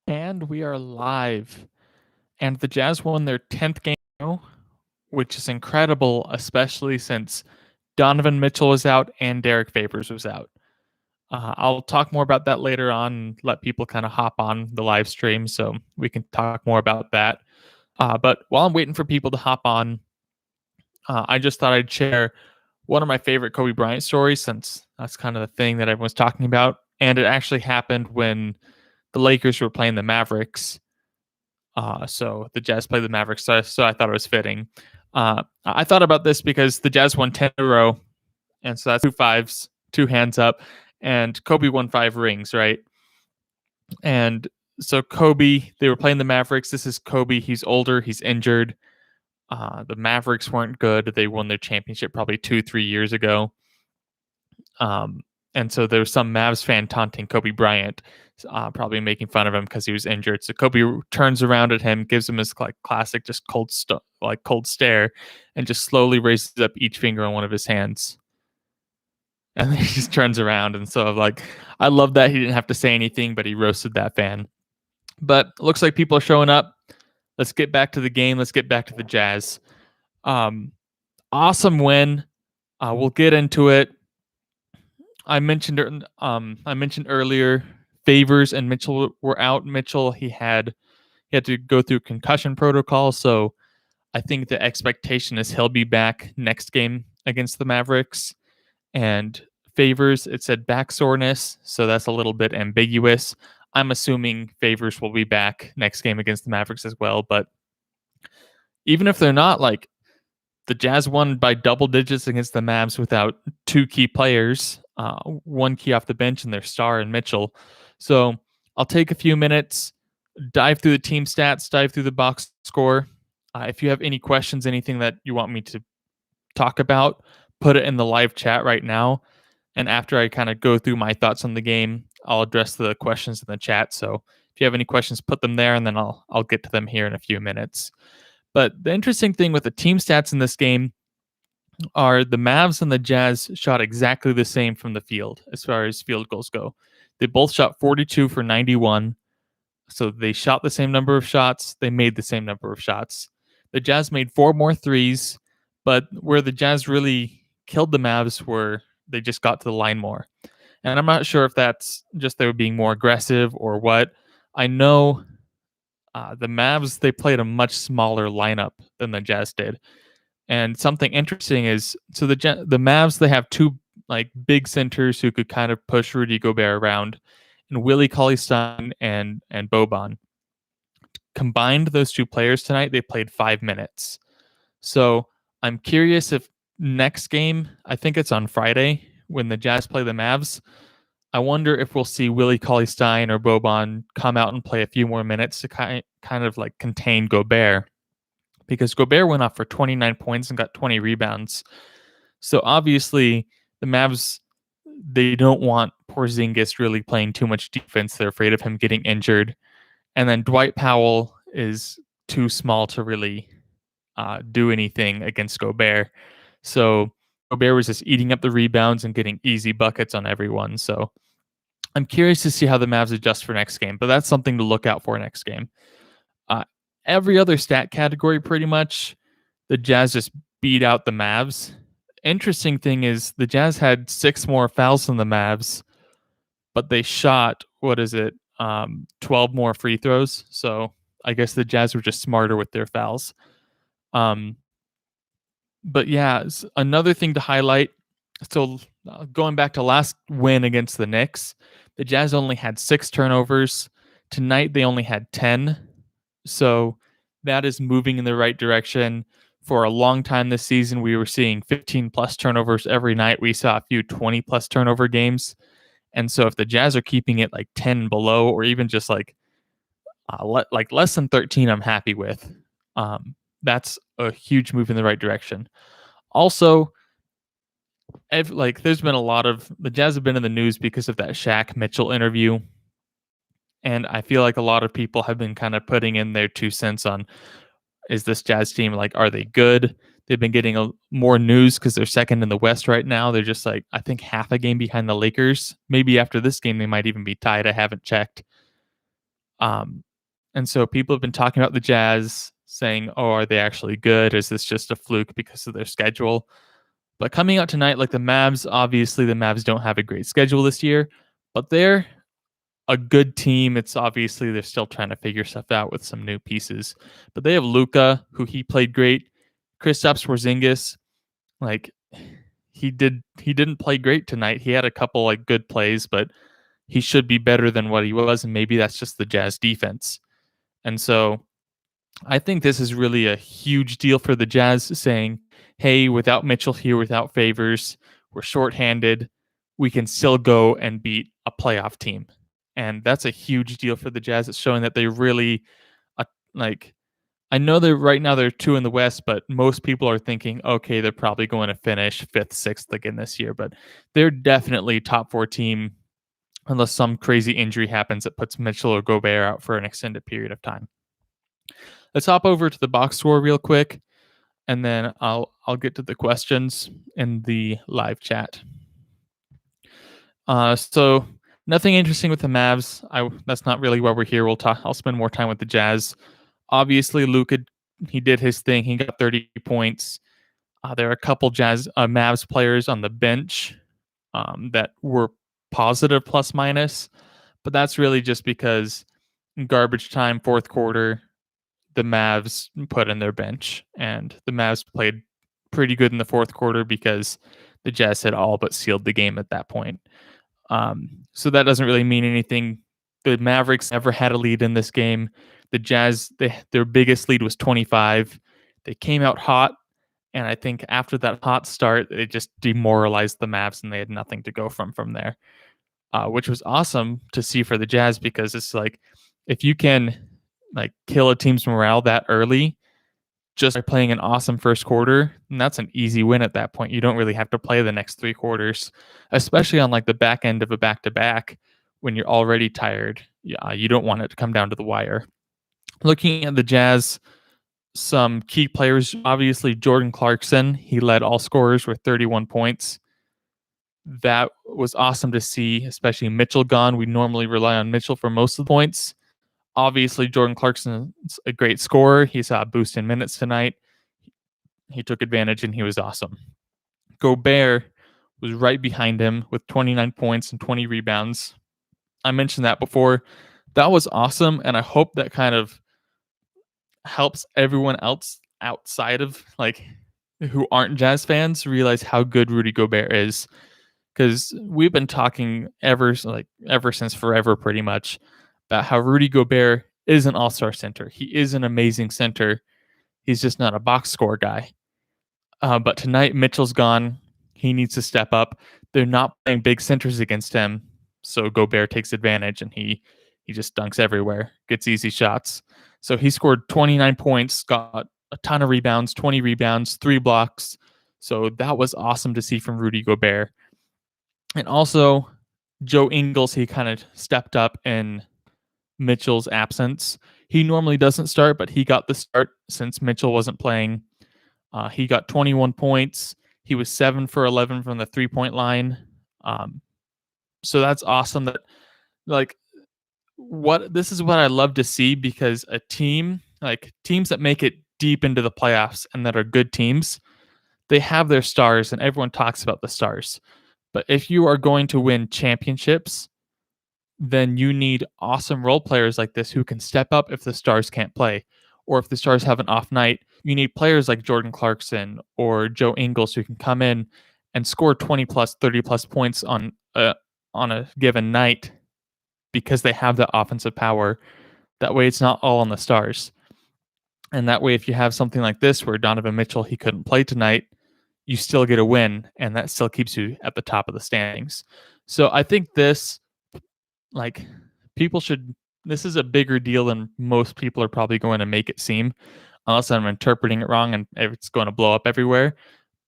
And we are live. And the Jazz won their 10th game, which is incredible, especially since Donovan Mitchell was out and Derrick Favors was out. I'll talk more about that later on and let people kind of hop on the live stream so we can talk more about that. But while I'm waiting for people to hop on, I just thought I'd share one of my favorite Kobe Bryant stories since that's kind of the thing that everyone's talking about. And it actually happened when the Lakers were playing the Mavericks. So the Jazz played the Mavericks, so I thought it was fitting. I thought about this because the Jazz won 10 in a row, and so that's two fives, two hands up, and Kobe won 5 rings, right? And so Kobe, they were playing the Mavericks. This is Kobe. He's older. He's injured. The Mavericks weren't good. They won their championship probably 2-3 years ago. And so there was some Mavs fan taunting Kobe Bryant, probably making fun of him because he was injured. So Kobe turns around at him, gives him his classic just cold stare, and just slowly raises up each finger on one of his hands. And then he just turns around. And so I love that he didn't have to say anything, but he roasted that fan. But it looks like people are showing up. Let's get back to the game. Let's get back to the Jazz. Awesome win. We'll get into it. I mentioned earlier, Favors and Mitchell were out. Mitchell, he had to go through concussion protocol, so I think the expectation is he'll be back next game against the Mavericks. And Favors, it said back soreness, so that's a little bit ambiguous. I'm assuming Favors will be back next game against the Mavericks as well, but even if they're not, the Jazz won by double digits against the Mavs without 2 key players, 1 key off the bench and their star in Mitchell. So I'll take a few minutes, dive through the team stats, dive through the box score. If you have any questions, anything that you want me to talk about, put it in the live chat right now. And after I kind of go through my thoughts on the game, I'll address the questions in the chat. So if you have any questions, put them there, and then I'll get to them here in a few minutes. But the interesting thing with the team stats in this game are the Mavs and the Jazz shot exactly the same from the field as far as field goals go. They both shot 42 for 91. So they shot the same number of shots. They made the same number of shots. The Jazz made 4 more threes, but where the Jazz really killed the Mavs were they just got to the line more. And I'm not sure if that's just they were being more aggressive or what. I know the Mavs, they played a much smaller lineup than the Jazz did. And something interesting is, so the Mavs, they have 2 big centers who could kind of push Rudy Gobert around, and Willie Cauley-Stein and Boban. Combined, those 2 players tonight, they played 5 minutes. So I'm curious if next game, I think it's on Friday, when the Jazz play the Mavs, I wonder if we'll see Willie Cauley-Stein or Boban come out and play a few more minutes to kind of contain Gobert, because Gobert went off for 29 points and got 20 rebounds. So obviously the Mavs, they don't want Porzingis really playing too much defense. They're afraid of him getting injured. And then Dwight Powell is too small to really do anything against Gobert. So Gobert was just eating up the rebounds and getting easy buckets on everyone. So I'm curious to see how the Mavs adjust for next game, but that's something to look out for next game. Every other stat category, pretty much, the Jazz just beat out the Mavs. Interesting thing is the Jazz had 6 more fouls than the Mavs, but they shot, 12 more free throws. So I guess the Jazz were just smarter with their fouls. But yeah, another thing to highlight. So going back to last win against the Knicks, the Jazz only had 6 turnovers. Tonight, they only had 10. So that is moving in the right direction. For a long time this season, we were seeing 15 plus turnovers every night. We saw a few 20 plus turnover games. And so if the Jazz are keeping it 10 below, or even just less than 13, I'm happy with. That's a huge move in the right direction. Also, there's been the Jazz have been in the news because of that Shaq Mitchell interview. And I feel like a lot of people have been kind of putting in their 2 cents on, is this Jazz team, are they good? They've been getting more news because they're second in the West right now. They're just I think half a game behind the Lakers. Maybe after this game, they might even be tied. I haven't checked. Um, and so people have been talking about the Jazz, saying, "Oh, are they actually good? Is this just a fluke because of their schedule?" But coming out tonight, like the Mavs, obviously the Mavs don't have a great schedule this year, but they're a good team. It's obviously they're still trying to figure stuff out with some new pieces. But they have Luka, who he played great. Kristaps Porzingis, like he didn't play great tonight. He had a couple like good plays, but he should be better than what he was, and maybe that's just the Jazz defense. And so I think this is really a huge deal for the Jazz, saying, "Hey, without Mitchell here, without Favors, we're shorthanded. We can still go and beat a playoff team." And that's a huge deal for the Jazz. It's showing that they really like. I know they're right now they're two in the West, but most people are thinking, okay, they're probably going to finish fifth, sixth again this year. But they're definitely top four team unless some crazy injury happens that puts Mitchell or Gobert out for an extended period of time. Let's hop over to the box score real quick, and then I'll get to the questions in the live chat. So nothing interesting with the Mavs. That's not really why we're here. I'll spend more time with the Jazz. Obviously, Luka, he did his thing. He got 30 points. There are a couple Mavs players on the bench that were positive plus minus, but that's really just because in garbage time, fourth quarter, the Mavs put in their bench, and the Mavs played pretty good in the fourth quarter because the Jazz had all but sealed the game at that point. So that doesn't really mean anything. The Mavericks never had a lead in this game. The Jazz, their biggest lead was 25. They came out hot, and I think after that hot start, it just demoralized the Mavs, and they had nothing to go from there, which was awesome to see for the Jazz because it's like if you can like kill a team's morale that early just by playing an awesome first quarter, and that's an easy win at that point. You don't really have to play the next three quarters, especially on like the back end of a back-to-back when you're already tired. Yeah, you don't want it to come down to the wire. Looking at the Jazz, some key players, obviously Jordan Clarkson, he led all scorers with 31 points. That was awesome to see, especially Mitchell gone. We normally rely on Mitchell for most of the points. Obviously, Jordan Clarkson's a great scorer. He saw a boost in minutes tonight. He took advantage and he was awesome. Gobert was right behind him with 29 points and 20 rebounds. I mentioned that before. That was awesome, and I hope that kind of helps everyone else outside of like who aren't Jazz fans realize how good Rudy Gobert is, because we've been talking ever since forever pretty much about how Rudy Gobert is an all-star center. He is an amazing center. He's just not a box score guy. But tonight Mitchell's gone. He needs to step up. They're not playing big centers against him, so Gobert takes advantage and he just dunks everywhere, gets easy shots. So he scored 29 points, got a ton of rebounds, 20 rebounds, 3 blocks. So that was awesome to see from Rudy Gobert. And also Joe Ingles, he kind of stepped up in Mitchell's absence. He normally doesn't start, but he got the start since Mitchell wasn't playing. He got 21 points. He was 7 for 11 from the 3-point line. So that's awesome. That like this is what I love to see, because a team like teams that make it deep into the playoffs and that are good teams, they have their stars, and everyone talks about the stars. But if you are going to win championships, then you need awesome role players like this who can step up if the stars can't play. Or if the stars have an off night, you need players like Jordan Clarkson or Joe Ingles who can come in and score 20 plus, 30 plus points on a given night because they have the offensive power. That way it's not all on the stars. And that way, if you have something like this where Donovan Mitchell, he couldn't play tonight, you still get a win, and that still keeps you at the top of the standings. So I think this this is a bigger deal than most people are probably going to make it seem, unless I'm interpreting it wrong and it's going to blow up everywhere.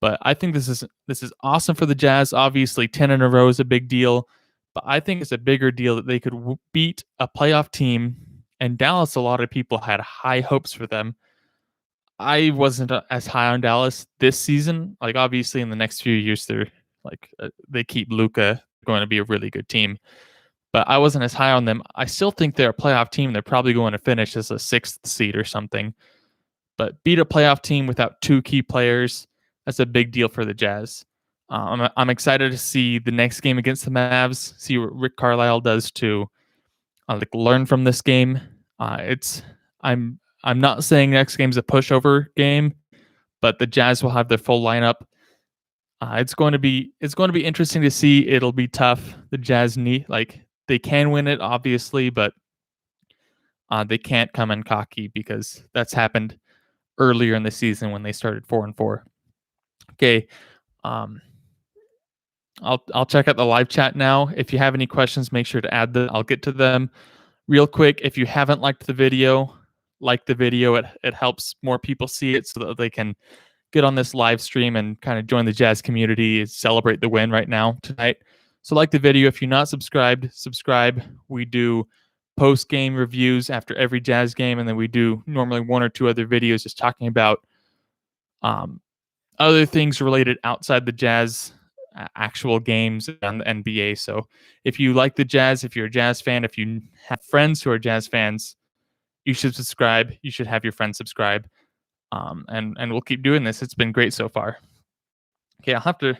But I think this is awesome for the Jazz. Obviously 10 in a row is a big deal, but I think it's a bigger deal that they could beat a playoff team. And Dallas, a lot of people had high hopes for them. I wasn't as high on Dallas this season. Like, obviously in the next few years, they keep Luka going to be a really good team. but I wasn't as high on them. I still think they're a playoff team. They're probably going to finish as a 6th seed or something. But beat a playoff team without 2 key players, that's a big deal for the Jazz. I'm excited to see the next game against the Mavs, see what Rick Carlisle does to learn from this game. I'm not saying next game's a pushover game, but the Jazz will have their full lineup. It's going to be interesting to see. It'll be tough. The Jazz they can win it obviously, but they can't come in cocky because that's happened earlier in the season when they started 4-4. Okay. I'll check out the live chat now. If you have any questions, make sure to add them. I'll get to them real quick. If you haven't liked the video, like the video. It helps more people see it so that they can get on this live stream and kind of join the Jazz community, celebrate the win right now tonight. So like the video. If you're not subscribed, subscribe. We do post-game reviews after every Jazz game, and then we do normally 1 or 2 other videos just talking about other things related outside the Jazz actual games and the NBA. So if you like the Jazz, if you're a Jazz fan, if you have friends who are Jazz fans, you should subscribe. You should have your friends subscribe. And we'll keep doing this. It's been great so far. Okay, I'll have to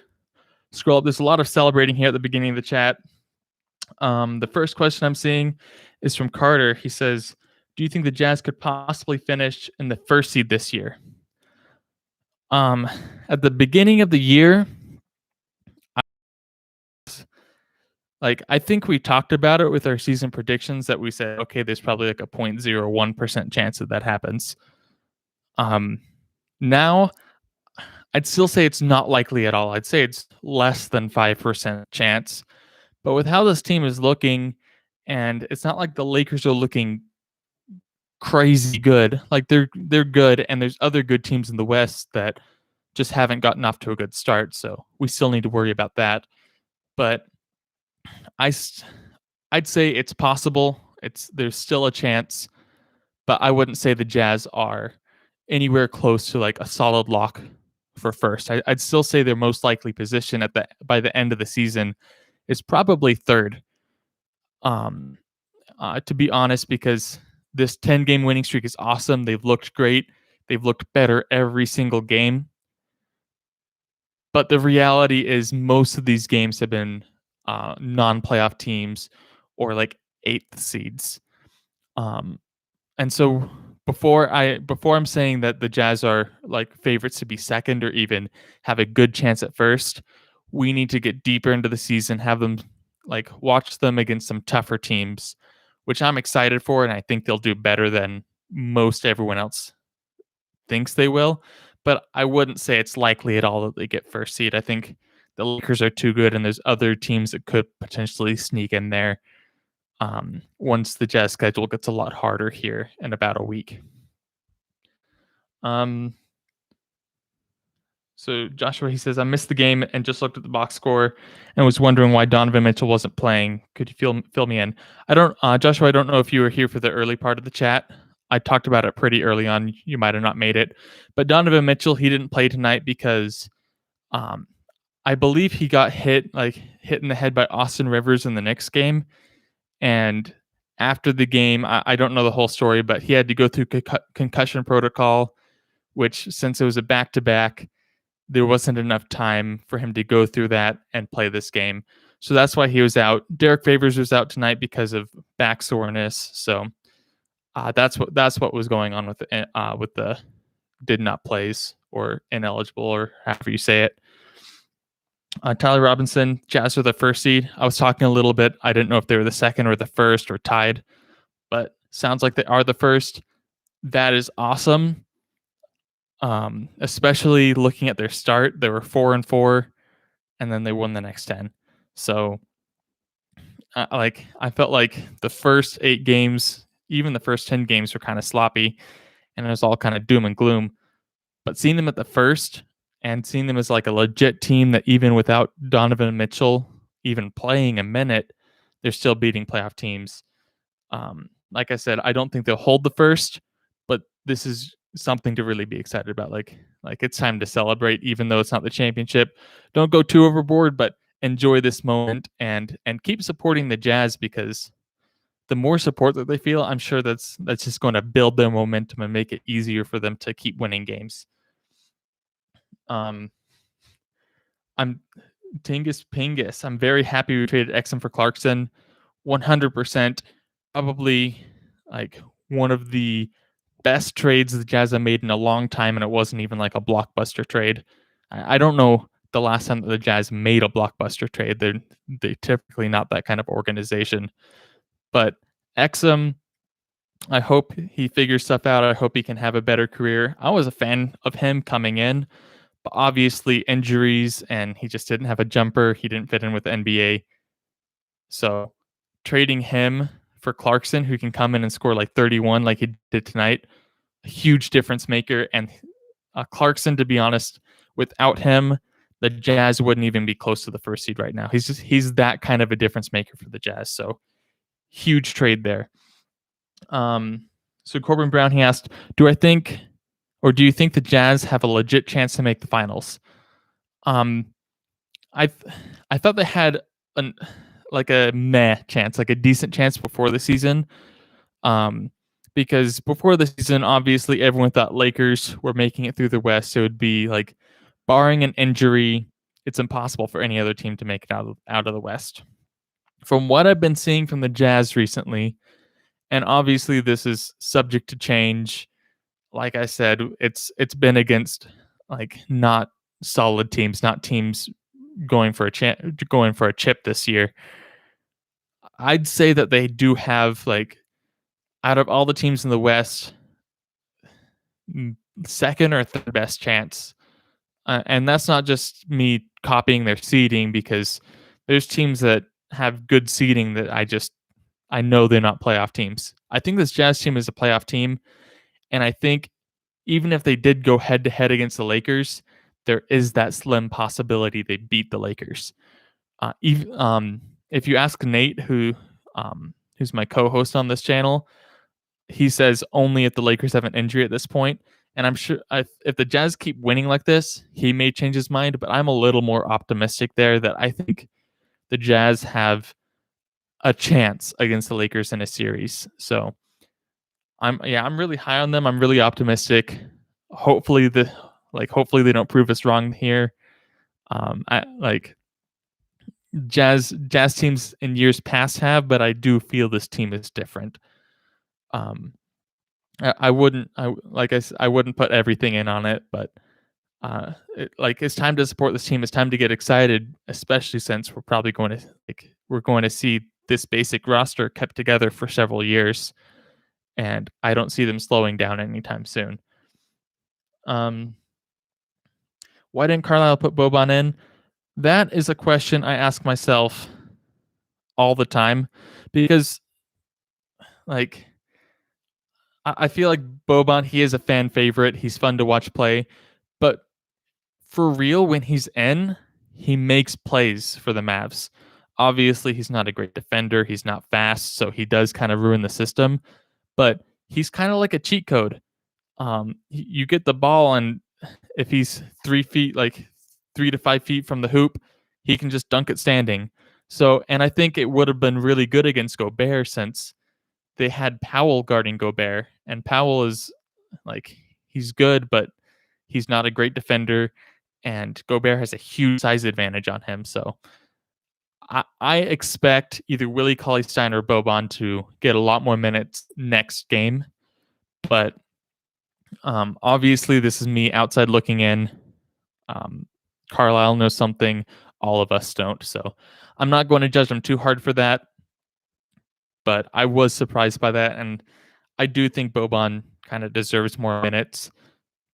scroll up. There's a lot of celebrating here at the beginning of the chat. The first question I'm seeing is from Carter. He says, do you think the Jazz could possibly finish in the 1st seed this year? At the beginning of the year, I think we talked about it with our season predictions that we said, okay, there's probably like a 0.01% chance that happens. Now, I'd still say it's not likely at all. I'd say it's less than 5% chance. But with how this team is looking, and it's not like the Lakers are looking crazy good. Like they're good, and there's other good teams in the West that just haven't gotten off to a good start. So we still need to worry about that. But I'd say it's possible. There's still a chance, but I wouldn't say the Jazz are anywhere close to like a solid lock for first. I'd still say their most likely position by the end of the season is probably 3rd. To be honest, because this 10-game winning streak is awesome. They've looked great. They've looked better every single game. But the reality is most of these games have been non-playoff teams or like 8th seeds. And so before I'm saying that the Jazz are like favorites to be 2nd or even have a good chance at 1st, we need to get deeper into the season, have them watch them against some tougher teams, which I'm excited for, and I think they'll do better than most everyone else thinks they will. But I wouldn't say it's likely at all that they get 1st seed. I think the Lakers are too good, and there's other teams that could potentially sneak in there once the Jazz schedule gets a lot harder here in about a week. So Joshua, he says, I missed the game and just looked at the box score and was wondering why Donovan Mitchell wasn't playing. Could you fill me in? Joshua, I don't know if you were here for the early part of the chat. I talked about it pretty early on. You might have not made it. But Donovan Mitchell, he didn't play tonight because I believe he got hit in the head by Austin Rivers in the Knicks game. And after the game, I don't know the whole story, but he had to go through concussion protocol, which since it was a back-to-back, there wasn't enough time for him to go through that and play this game. So that's why he was out. Derrick Favors was out tonight because of back soreness. So that's what was going on with the did not plays or ineligible or however you say it. Tyler Robinson, Jazz are the 1st seed. I was talking a little bit. I didn't know if they were the 2nd or the 1st or tied, but sounds like they are the 1st. That is awesome. Especially looking at their start, they were 4-4, and then they won the next 10. So, I felt like the first 8 games, even the first 10 games, were kind of sloppy, and it was all kind of doom and gloom. But seeing them at the 1st and seeing them as like a legit team that even without Donovan Mitchell even playing a minute, they're still beating playoff teams. Like I said, I don't think they'll hold the 1st, but this is something to really be excited about. Like it's time to celebrate, even though it's not the championship. Don't go too overboard, but enjoy this moment and keep supporting the Jazz, because the more support that they feel, I'm sure that's just going to build their momentum and make it easier for them to keep winning games. I'm Tingus. I'm very happy we traded Exum for Clarkson. 100%. Probably like one of the best trades the Jazz have made in a long time, and it wasn't even like a blockbuster trade. I don't know the last time that the Jazz made a blockbuster trade. They're typically not that kind of organization. But Exum, I hope he figures stuff out. I hope he can have a better career. I was a fan of him coming in, but obviously injuries, and he just didn't have a jumper. He didn't fit in with the NBA. So trading him for Clarkson, who can come in and score like 31 like he did tonight, a huge difference maker. And Clarkson, to be honest, without him, the Jazz wouldn't even be close to the first seed right now. He's that kind of a difference maker for the Jazz. So huge trade there. So Corbin Brown, he asked, do you think the Jazz have a legit chance to make the finals? I thought they had a meh chance, like a decent chance before the season. Because before the season, obviously everyone thought Lakers were making it through the West. So it would be like, barring an injury, it's impossible for any other team to make it out of the West. From what I've been seeing from the Jazz recently, and obviously this is subject to change, like I said, it's been against like not solid teams, not teams going for a chip this year. I'd say that they do have, like, out of all the teams in the West, second or third best chance. And that's not just me copying their seeding, because there's teams that have good seeding that I know they're not playoff teams. I think this Jazz team is a playoff team, and I think even if they did go head-to-head against the Lakers, there is that slim possibility they beat the Lakers. If you ask Nate, who's my co-host on this channel, he says only if the Lakers have an injury at this point. And I'm sure if the Jazz keep winning like this, he may change his mind. But I'm a little more optimistic there, that I think the Jazz have a chance against the Lakers in a series. So I'm really high on them. I'm really optimistic. Hopefully they don't prove us wrong here. Jazz teams in years past have, but I do feel this team is different. I wouldn't put everything in on it, but it's time to support this team. It's time to get excited, especially since we're probably going to see this basic roster kept together for several years, and I don't see them slowing down anytime soon. Why didn't Carlisle put Boban in? That is a question I ask myself all the time, because I feel like Boban, he is a fan favorite. He's fun to watch play. But for real, when he's in, he makes plays for the Mavs. Obviously, he's not a great defender. He's not fast, so he does kind of ruin the system. But he's kind of like a cheat code. You get the ball, and if he's 3 to 5 feet from the hoop, he can just dunk it standing. So, and I think it would have been really good against Gobert, since they had Powell guarding Gobert, and Powell is he's good, but he's not a great defender, and Gobert has a huge size advantage on him. So I expect either Willie Cauley-Stein or Boban to get a lot more minutes next game. But obviously, this is me outside looking in. Carlisle knows something all of us don't. So I'm not going to judge him too hard for that. But I was surprised by that. And I do think Boban kind of deserves more minutes,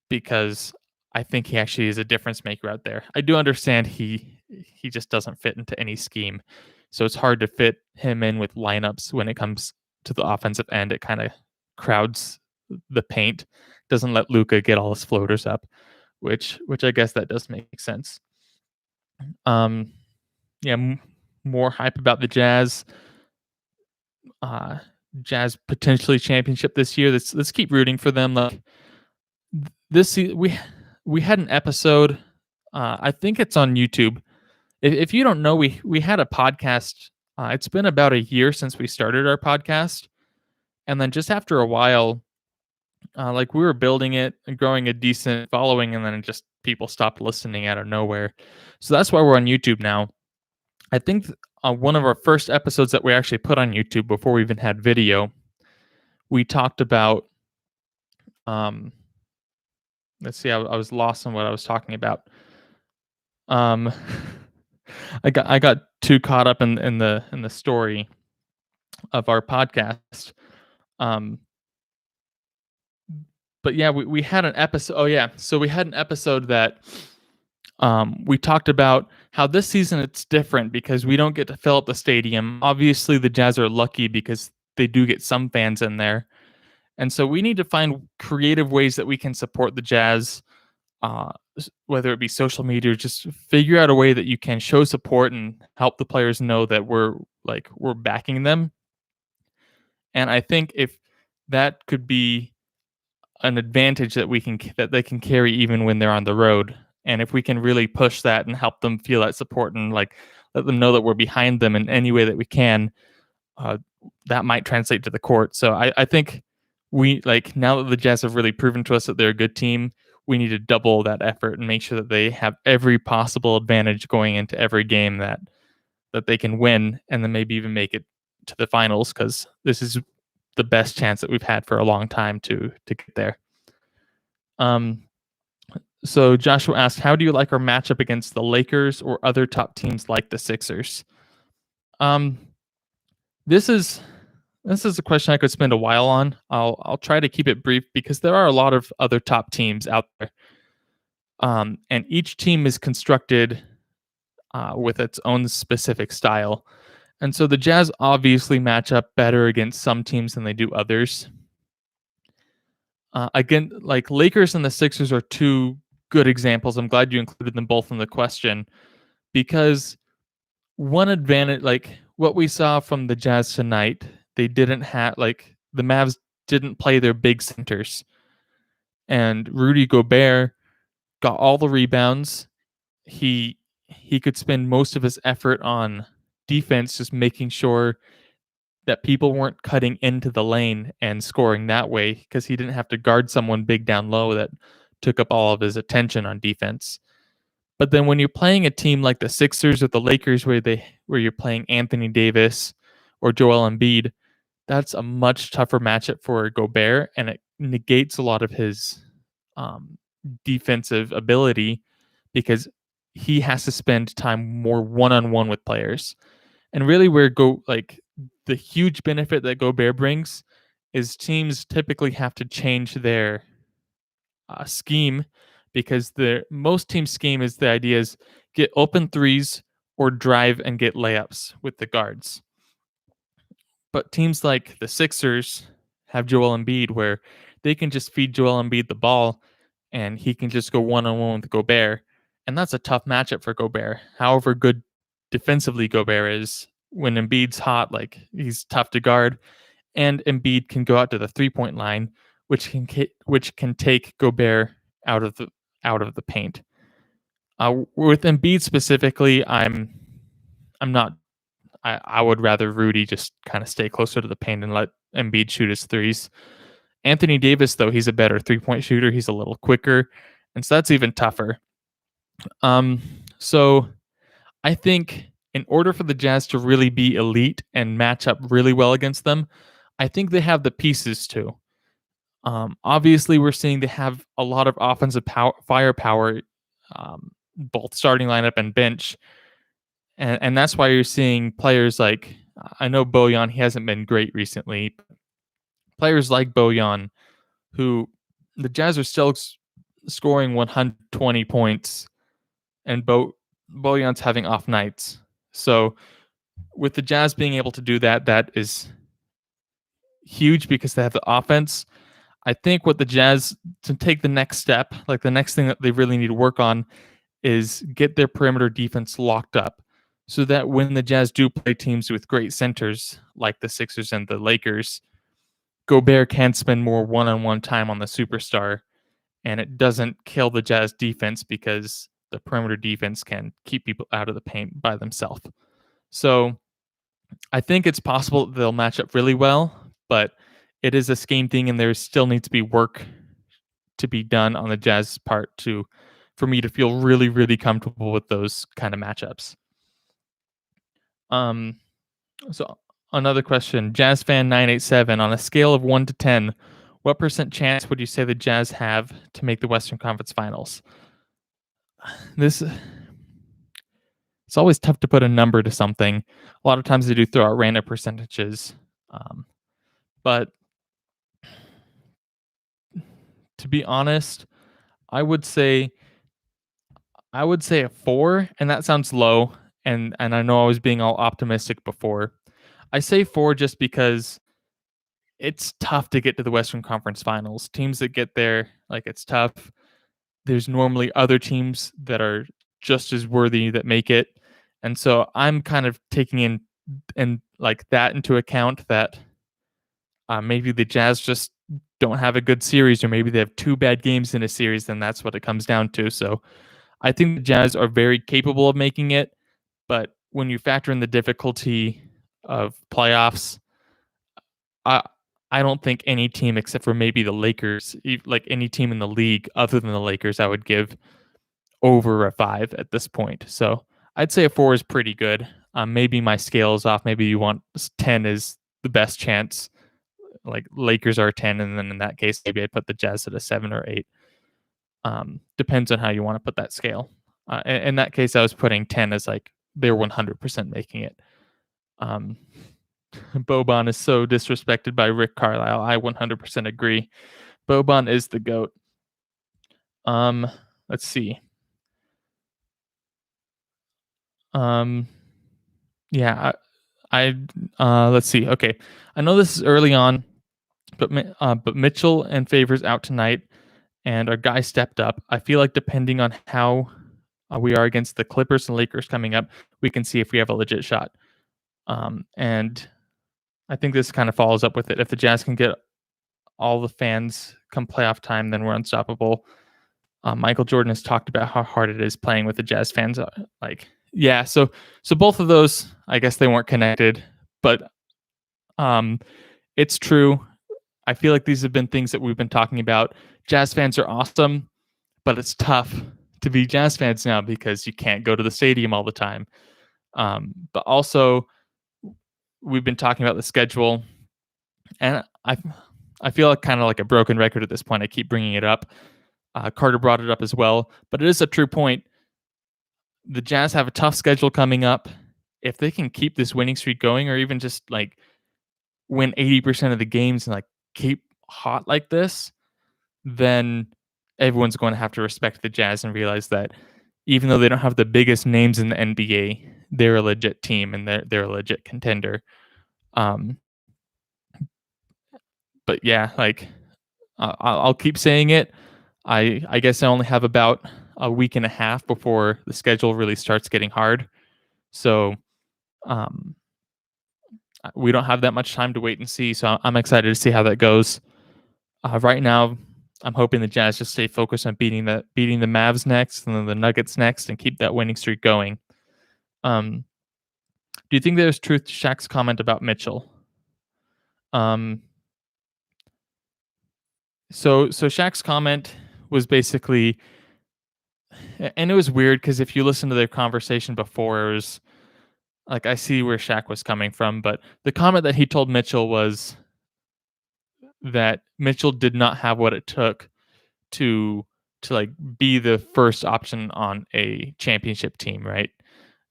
because I think he actually is a difference maker out there. I do understand he just doesn't fit into any scheme. So it's hard to fit him in with lineups when it comes to the offensive end. It kind of crowds the paint, doesn't let Luka get all his floaters up, which I guess that does make sense. More hype about the Jazz. Jazz potentially championship this year. Let's keep rooting for them. We had an episode. I think it's on YouTube. If you don't know, we had a podcast. It's been about a year since we started our podcast, and then just after a while, like we were building it and growing a decent following, and then just people stopped listening out of nowhere. So that's why we're on YouTube now. I think one of our first episodes that we actually put on YouTube before we even had video, we talked about. Let's see, I was lost on what I was talking about. Um, I got too caught up in the story of our podcast. Um, but yeah, we had an episode. Oh yeah, so we had an episode that we talked about how this season it's different because we don't get to fill up the stadium. Obviously, the Jazz are lucky because they do get some fans in there, and so we need to find creative ways that we can support the Jazz. Whether it be social media or just figure out a way that you can show support and help the players know that we're backing them. And I think if that could be an advantage that they can carry even when they're on the road, and if we can really push that and help them feel that support and like let them know that we're behind them in any way that we can, uh, that might translate to the court. So I think we now that the Jazz have really proven to us that they're a good team, we need to double that effort and make sure that they have every possible advantage going into every game that they can win, and then maybe even make it to the finals, because this is the best chance that we've had for a long time to get there. So Joshua asked, how do you like our matchup against the Lakers or other top teams like the Sixers? This is a question I could spend a while on. I'll try to keep it brief because there are a lot of other top teams out there. And each team is constructed with its own specific style. And so the Jazz obviously match up better against some teams than they do others. Again, like Lakers and the Sixers are two good examples. I'm glad you included them both in the question, because one advantage, like what we saw from the Jazz tonight, they didn't have, the Mavs didn't play their big centers. And Rudy Gobert got all the rebounds. He could spend most of his effort on defense, just making sure that people weren't cutting into the lane and scoring that way, because he didn't have to guard someone big down low that took up all of his attention on defense. But then when you're playing a team like the Sixers or the Lakers, where you're playing Anthony Davis or Joel Embiid, that's a much tougher matchup for Gobert, and it negates a lot of his defensive ability, because he has to spend time more one-on-one with players. And really the huge benefit that Gobert brings is teams typically have to change their scheme, because most team scheme is the idea is get open threes or drive and get layups with the guards. But teams like the Sixers have Joel Embiid, where they can just feed Joel Embiid the ball and he can just go one-on-one with Gobert. And that's a tough matchup for Gobert. However good defensively Gobert is, when Embiid's hot, he's tough to guard. And Embiid can go out to the three-point line, which can take Gobert out of the paint. With Embiid specifically, I'm not. I would rather Rudy just kind of stay closer to the paint and let Embiid shoot his threes. Anthony Davis, though, he's a better three-point shooter. He's a little quicker, and so that's even tougher. So I think in order for the Jazz to really be elite and match up really well against them, I think they have the pieces to. Obviously, we're seeing they have a lot of offensive firepower, both starting lineup and bench. And that's why you're seeing players like, I know Bojan, he hasn't been great recently. Players like Bojan, who the Jazz are still scoring 120 points, and Bojan's having off nights. So with the Jazz being able to do that, that is huge because they have the offense. I think what the Jazz, to take the next step, the next thing that they really need to work on, is get their perimeter defense locked up, so that when the Jazz do play teams with great centers like the Sixers and the Lakers, Gobert can spend more one-on-one time on the superstar, and it doesn't kill the Jazz defense, because the perimeter defense can keep people out of the paint by themselves. So I think it's possible they'll match up really well, but it is a scheme thing, and there still needs to be work to be done on the Jazz part for me to feel really, really comfortable with those kind of matchups. So another question, Jazz fan 987, on a scale of 1 to 10, what % chance would you say the Jazz have to make the Western Conference Finals? It's always tough to put a number to something. A lot of times they do throw out random percentages. But to be honest, I would say a 4, and that sounds low. And I know I was being all optimistic before. I say 4 just because it's tough to get to the Western Conference Finals. Teams that get there, like, it's tough. There's normally other teams that are just as worthy that make it. And so I'm kind of taking in like that into account, that maybe the Jazz just don't have a good series, or maybe they have 2 bad games in a series, and that's what it comes down to. So I think the Jazz are very capable of making it, but when you factor in the difficulty of playoffs, I don't think any team except for maybe the Lakers, like any team in the league other than the Lakers, I would give over a 5 at this point. So I'd say a 4 is pretty good. Maybe my scale is off. Maybe you want 10 is the best chance. Like Lakers are 10, and then in that case, maybe I put the Jazz at a 7 or 8. Depends on how you want to put that scale. In that case, I was putting 10 as like they're 100% making it. Boban is so disrespected by Rick Carlisle. I 100% agree. Boban is the GOAT. Let's see. Yeah, let's see. Okay, I know this is early on, but Mitchell and Favors out tonight, and our guy stepped up. I feel like depending on how we are against the Clippers and Lakers coming up, we can see if we have a legit shot. And I think this kind of follows up with it. If the Jazz can get all the fans come playoff time, then we're unstoppable. Michael Jordan has talked about how hard it is playing with the Jazz fans. So both of those, I guess they weren't connected, but it's true. I feel like these have been things that we've been talking about. Jazz fans are awesome, but it's tough to be Jazz fans now because you can't go to the stadium all the time. But also, we've been talking about the schedule, and I feel like kind of like a broken record at this point. I keep bringing it up. Carter brought it up as well, but it is a true point. The Jazz have a tough schedule coming up. If they can keep this winning streak going, or even just like win 80% of the games and like keep hot like this, then everyone's going to have to respect the Jazz and realize that even though they don't have the biggest names in the NBA, they're a legit team and they're a legit contender. But yeah, like I'll keep saying it. I guess I only have about a week and a half before the schedule really starts getting hard. So we don't have that much time to wait and see. So I'm excited to see how that goes. Right now, I'm hoping the Jazz just stay focused on beating the Mavs next, and then the Nuggets next, and keep that winning streak going. Do you think there's truth to Shaq's comment about Mitchell? So Shaq's comment was basically, and it was weird because if you listen to their conversation before, it was like, I see where Shaq was coming from, but the comment that he told Mitchell was that Mitchell did not have what it took to like be the first option on a championship team, right?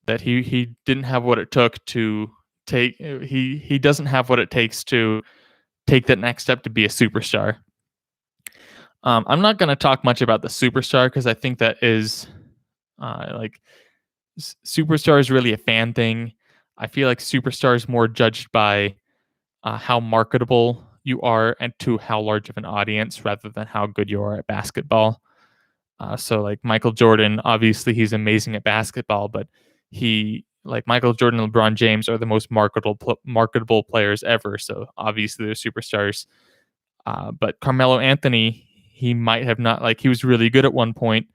That he didn't have what it took to take. He doesn't have what it takes to take that next step to be a superstar. I'm not going to talk much about the superstar because I think that is like superstar is really a fan thing. I feel like superstar is more judged by how marketable you are and to how large of an audience rather than how good you are at basketball. So like Michael Jordan, obviously he's amazing at basketball, but like Michael Jordan and LeBron James are the most marketable players ever. So obviously they're superstars. But Carmelo Anthony, he might have not, like, he was really good at one point,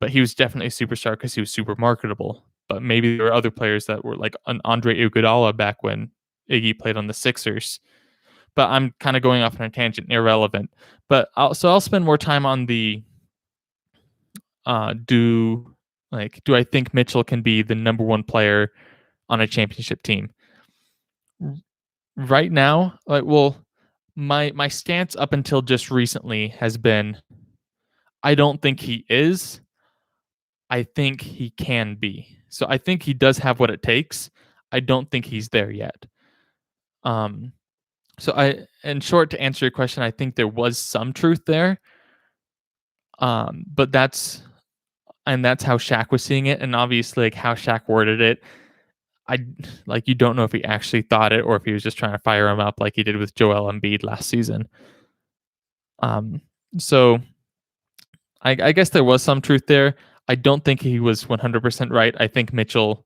but he was definitely a superstar because he was super marketable. But maybe there were other players that were like an Andre Iguodala back when Iggy played on the Sixers. But I'm kind of going off on a tangent, irrelevant. But I'll spend more time on the do I think Mitchell can be the number one player on a championship team? Right now, my stance up until just recently has been I don't think he is. I think he can be. So I think he does have what it takes. I don't think he's there yet. Um so in short, to answer your question, I think there was some truth there. But that's how Shaq was seeing it, and obviously like how Shaq worded it, you don't know if he actually thought it or if he was just trying to fire him up like he did with Joel Embiid last season. So I guess there was some truth there. I don't think he was 100% right. I think Mitchell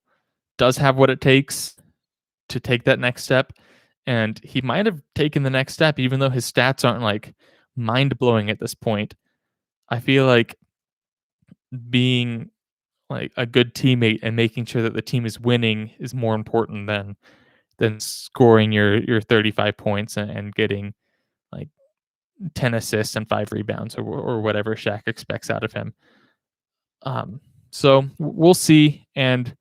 does have what it takes to take that next step, and he might have taken the next step even though his stats aren't like mind-blowing at this point. I feel like being like a good teammate and making sure that the team is winning is more important than scoring your 35 points and getting like 10 assists and 5 rebounds or whatever Shaq expects out of him. So we'll see, and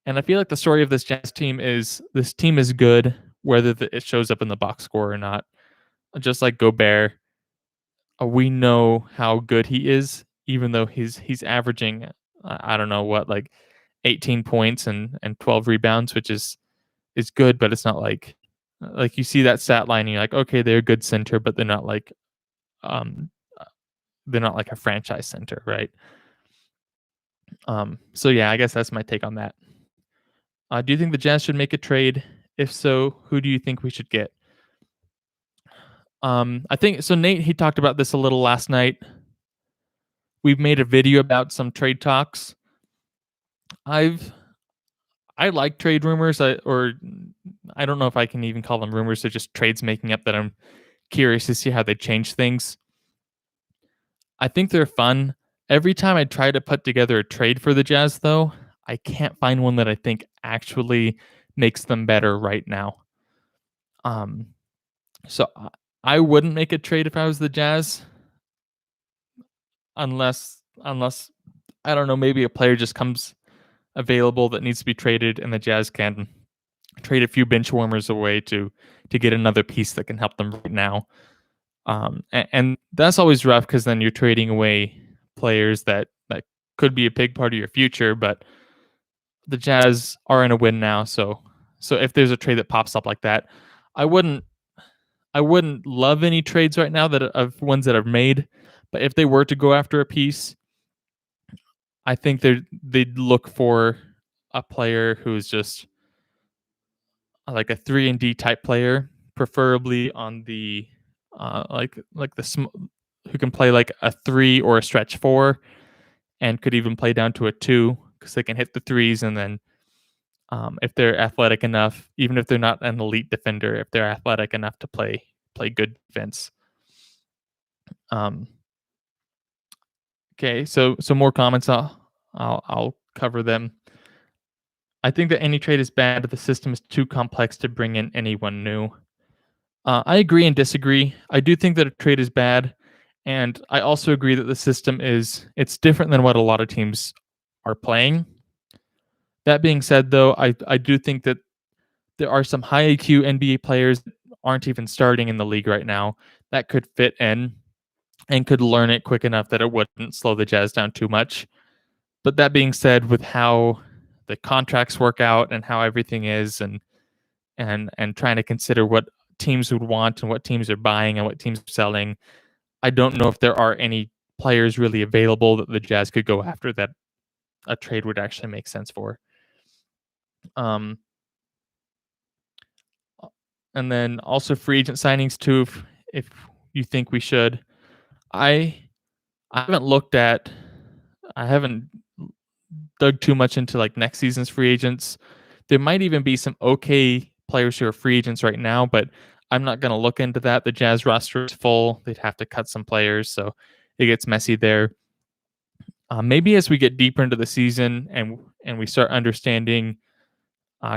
I feel like the story of this Jazz team is this team is good whether it shows up in the box score or not. Just like Gobert, we know how good he is, even though he's averaging I don't know what, like 18 points and 12 rebounds, which is good, but it's not like you see that stat line and you're like, okay, they're a good center, but um they're not like a franchise center, right? So yeah, I guess that's my take on that. Do you think the Jazz should make a trade? If so, who do you think we should get? I think so. Nate, he talked about this a little last night. We've made a video about some trade talks. I like trade rumors, or I don't know if I can even call them rumors. They're just trades making up that I'm curious to see how they change things. I think they're fun. Every time I try to put together a trade for the Jazz, though, I can't find one that I think actually makes them better right now. So I wouldn't make a trade if I was the Jazz, unless I don't know, maybe a player just comes available that needs to be traded, and the Jazz can trade a few bench warmers away to get another piece that can help them right now. And that's always rough because then you're trading away players that could be a big part of your future. But the Jazz are in a win now, so if there's a trade that pops up like that, I wouldn't love any trades right now that of ones that are made. But if they were to go after a piece, I think they'd look for a player who's just like a 3-and-D type player, preferably on the who can play like a 3 or a stretch 4, and could even play down to a 2 because they can hit the threes. And then if they're athletic enough, even if they're not an elite defender, if they're athletic enough to play good defense. Okay, so more comments. I'll cover them. I think that any trade is bad. The system is too complex to bring in anyone new. I agree and disagree. I do think that a trade is bad, and I also agree that the system it's different than what a lot of teams are playing. That being said, though, I do think that there are some high IQ NBA players that aren't even starting in the league right now that could fit in and could learn it quick enough that it wouldn't slow the Jazz down too much. But that being said, with how the contracts work out and how everything is, and trying to consider what teams would want and what teams are buying and what teams are selling, I don't know if there are any players really available that the Jazz could go after that a trade would actually make sense for. And then also free agent signings too, if you think we should. I haven't dug too much into like next season's free agents. There might even be some okay players who are free agents right now, but I'm not going to look into that. The Jazz roster is full. They'd have to cut some players, so it gets messy there. Maybe as we get deeper into the season and we start understanding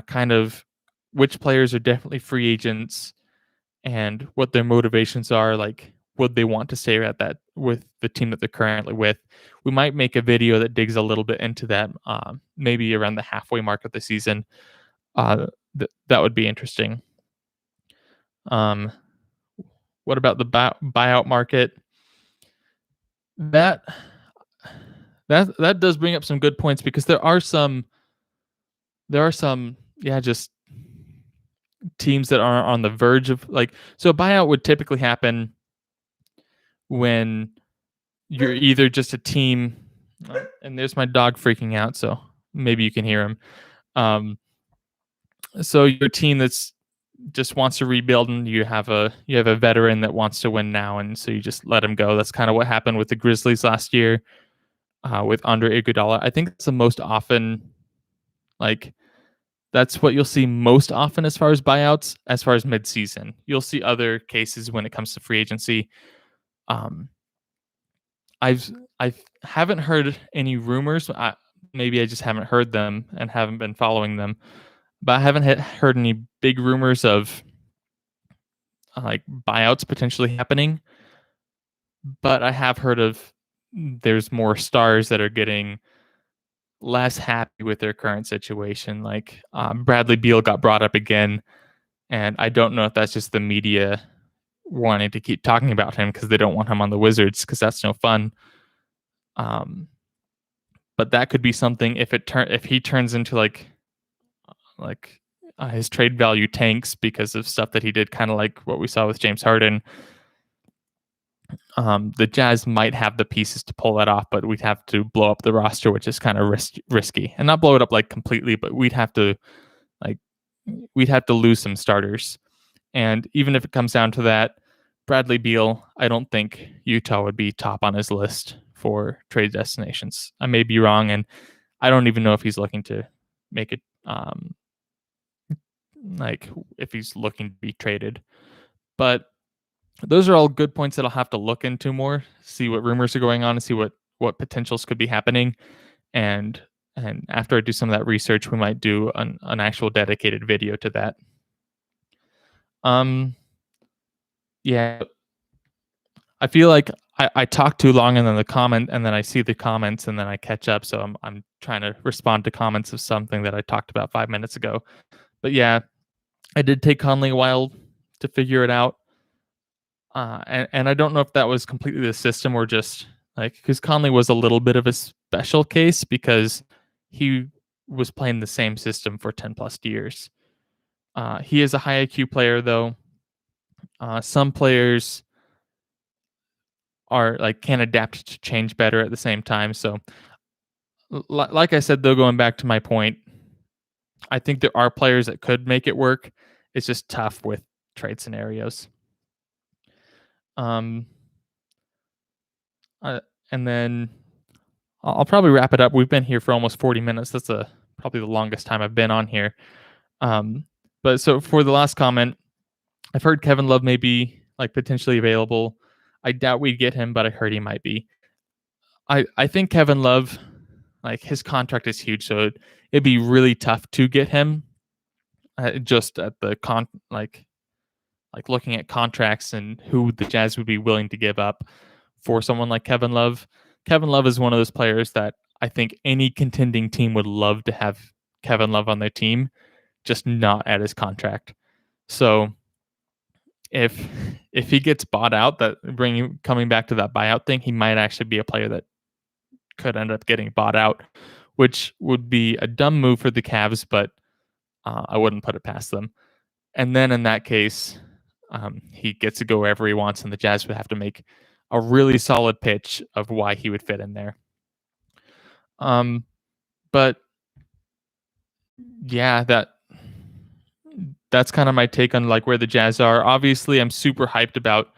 kind of which players are definitely free agents and what their motivations are, like would they want to stay at that with the team that they're currently with, we might make a video that digs a little bit into that, maybe around the halfway mark of the season. That would be interesting. Um, what about the buyout market? That that does bring up some good points, because there are some yeah, just teams that are on the verge of, like, so a buyout would typically happen when you're either just a team, and there's my dog freaking out, so maybe you can hear him. So you're a team that's just wants to rebuild, and you have a veteran that wants to win now, and so you just let him go. That's kind of what happened with the Grizzlies last year, with Andre Iguodala. I think it's the most often, like, that's what you'll see most often as far as buyouts. As far as midseason, you'll see other cases when it comes to free agency. Um, I haven't heard any rumors. Maybe I just haven't heard them and haven't been following them, but I haven't heard any big rumors of like buyouts potentially happening. But I have heard of there's more stars that are getting less happy with their current situation. Like Bradley Beal got brought up again, and I don't know if that's just the media wanting to keep talking about him because they don't want him on the Wizards, because that's no fun. But that could be something if he turns into like his trade value tanks because of stuff that he did, kind of like what we saw with James Harden. The Jazz might have the pieces to pull that off, but we'd have to blow up the roster, which is kind of risky, and not blow it up like completely, but we'd have to lose some starters. And even if it comes down to that, Bradley Beal, I don't think Utah would be top on his list for trade destinations. I may be wrong, and I don't even know if he's looking to make it, like if he's looking to be traded. But those are all good points that I'll have to look into more, see what rumors are going on, and see what potentials could be happening. And after I do some of that research, we might do an actual dedicated video to that. Yeah, I feel like I talk too long, and then I see the comments, and then I catch up. So I'm trying to respond to comments of something that I talked about 5 minutes ago. But yeah, I did take Conley a while to figure it out. And I don't know if that was completely the system or just like, because Conley was a little bit of a special case because he was playing the same system for 10 plus years. He is a high IQ player, though. Some players are like can adapt to change better at the same time. So, like I said, though, going back to my point, I think there are players that could make it work. It's just tough with trade scenarios. And then I'll probably wrap it up. We've been here for almost 40 minutes. That's probably the longest time I've been on here. But so for the last comment, I've heard Kevin Love may be like potentially available. I doubt we'd get him, but I heard he might be. I think Kevin Love, like his contract is huge, so it'd be really tough to get him. Just at the like looking at contracts and who the Jazz would be willing to give up for someone like Kevin Love. Kevin Love is one of those players that I think any contending team would love to have Kevin Love on their team, just not at his contract. So if he gets bought out, coming back to that buyout thing, he might actually be a player that could end up getting bought out, which would be a dumb move for the Cavs, but I wouldn't put it past them. And then in that case, he gets to go wherever he wants, and the Jazz would have to make a really solid pitch of why he would fit in there. But yeah, that's kind of my take on like where the Jazz are. Obviously, I'm super hyped about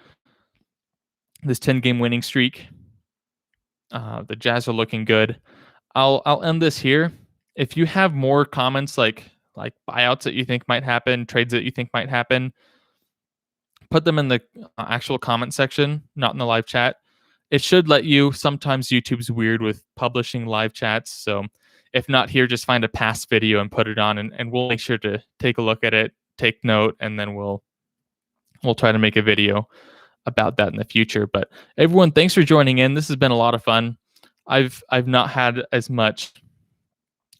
this 10-game winning streak. The Jazz are looking good. I'll end this here. If you have more comments like buyouts that you think might happen, trades that you think might happen, put them in the actual comment section, not in the live chat. it should let you. Sometimes YouTube's weird with publishing live chats, so if not here, just find a past video and put it on, and we'll make sure to take a look at it, take note, and then we'll try to make a video about that in the future. But everyone, thanks for joining in. This has been a lot of fun. I've not had as much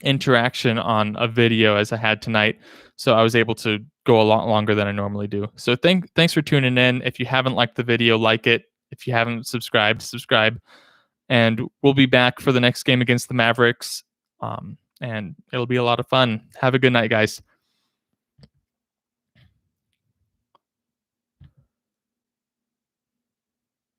interaction on a video as I had tonight, so I was able to go a lot longer than I normally do. So thanks for tuning in. If you haven't liked the video, like it. If you haven't subscribed, subscribe. And we'll be back for the next game against the Mavericks. And it'll be a lot of fun. Have a good night, guys.